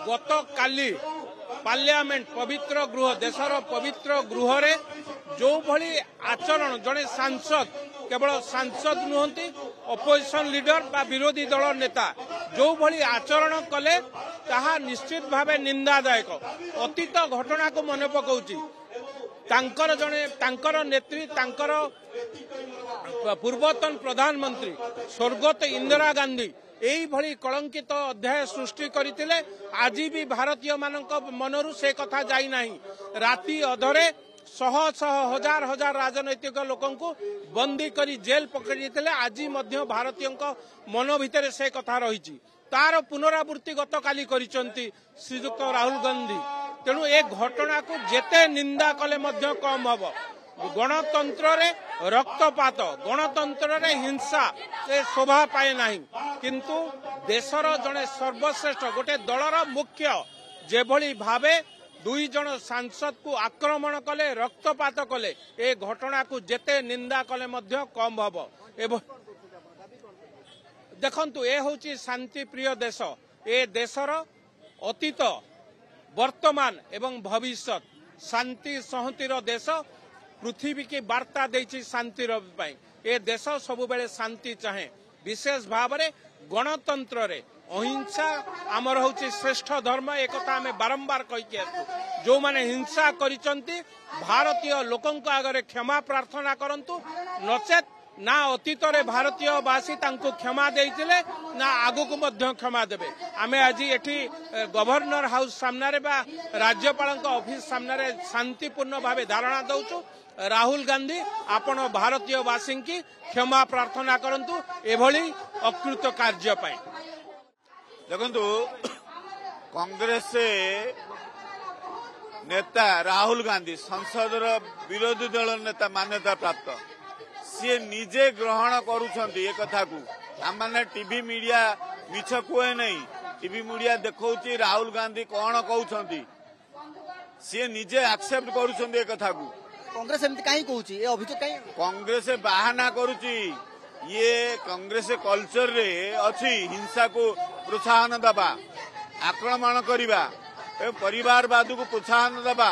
गत काली पार्लियामेंट पवित्र गृह देशर पवित्र गृह रे जो भली आचरण जड़े सांसद केवल सांसद नुहंती अपोजिशन लीडर बा विरोधी दल नेता जो भली आचरण कले ताहा निश्चित भावे निंदादायक अतीत घटना को मन पकाउची तांकर जड़े तांकर नेत्री तांकर पूर्वतन प्रधानमंत्री स्वर्गत इंदिरा गांधी यही भली कलंकित अध्याय सृष्टि करथिले आज भी भारतीय मानक मनरू से कथा जाई नाही राति अधरे शह शह हजार हजार राजनैतिक लोकंकु बंदी करी जेल पकड़ी आज मध्य भारतीय मन भितर से कथा रही तार पुनरावृत्ति गत काली करिसंती श्रीयुक्त राहुल गांधी तेणु ए घटना को जेते निंदा कले मध्य कम हब गणतंत्र रे रक्तपात गणतंत्र रे हिंसा से शोभा पाए नहीं किंतु देशर जड़े सर्वश्रेष्ठ गोटे दलर मुख्य जेभली भावे दुई जन सांसद को आक्रमण कले रक्तपात कले ए घटना को जेते निंदा कले मध्य कम हब देखंतु ए होची शांति प्रिय देश ए देशर अतीत वर्तमान एवं भविष्य शांति सहंतिर देश पृथ्वी की वार्ता देछि शांति पाई ए देश सब बेले शांति चाहे विशेष भाव में गणतंत्र रे अहिंसा आमर होछि श्रेष्ठ धर्म एक कथा आमे बारंबार कहिके आसु जो माने हिंसा करिसंती भारतीय लोकंक आगरे क्षमा प्रार्थना करंतु नचेत ना अतीत रे भारतीय वासी तांको क्षमा देइतिले ना आगु को मध्य क्षमा देबे आमे आज एठी गवर्नर हाउस सामने रे बा राज्यपाल ऑफिस सामने रे शांतिपूर्ण भावे धारणा दउछु राहुल गांधी आपण भारतीय वासी की क्षमा प्रार्थना करंतु एभली अकृत कार्य पाई देखंतु कांग्रेस नेता राहुल गांधी संसद विरोधी दल नेता मान्यता प्राप्त सी निजे ग्रहण करुछंती ए कथा को आमाने टीवी मीडिया मिछ कोए नहीं टीवी मीडिया देखौची राहुल गांधी कोन कहउछंती सी निजे एक्सेप्ट करुछंती ए कथा को कांग्रेस एमती काई कहउची ए अभियोग काई कांग्रेस बाहाना करुची ये कांग्रेस कल्चर रे अछि हिंसा को प्रोत्साहन दबा आक्रमण करिबा ए परिवारवाद को प्रोत्साहन दबा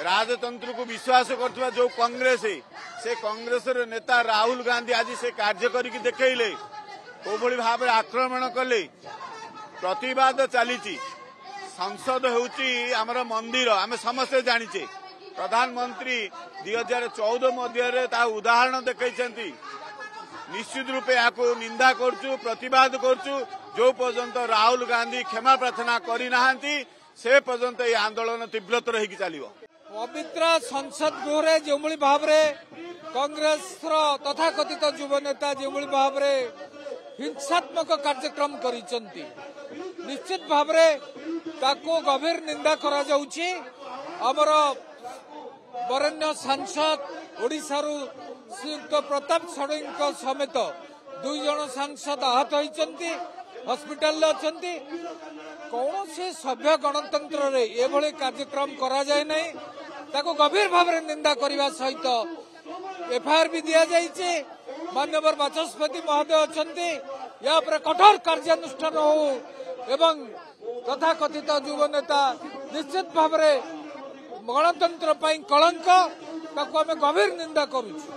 राजतंत्र को विश्वास करथबा जो कांग्रेस से कांग्रेस रे नेता राहुल गांधी आज से कार्य करिक देखैले कोभली भाव आक्रमण कले प्रतिवाद चलीची संसद होउची हमर मंदिर आमे समस्त जानिचे प्रधानमंत्री 2014 मध्य उदाहरण देखैछंती निश्चित रूपे याको निंदा करचु प्रतिवाद करचु जो पर्यंत राहुल गांधी क्षमा प्रार्थना करी नाहंती से पर्यंत ये आंदोलन तीव्रतर होगी चलिबो पवित्र संसद गृह जो भाव कांग्रेस तथाकथित युव नेता जो भाव हिंसात्मक कार्यक्रम करिसंती निश्चित भाव गभीर निंदा करा जाउछि हमर वरेण्य सांसद ओडिशारू श्रीयुक्त प्रताप षडंगी समेत दुई जन सांसद आहत होइचंती हॉस्पिटल अछंती कौन से सभ्य गणतंत्र रे एभली कार्यक्रम करा जाय नहीं ताको गभीर भाव निंदा करने सहित एफआईआर भी दिया जाइए माननीय बाचस्पति महोदय अछंती या पर कठोर कार्यानुष्ठान हो एवं तथाकथित युव नेता निश्चित भाव गणतंत्र कलंक ताको आमे गभीर निंदा करूछु।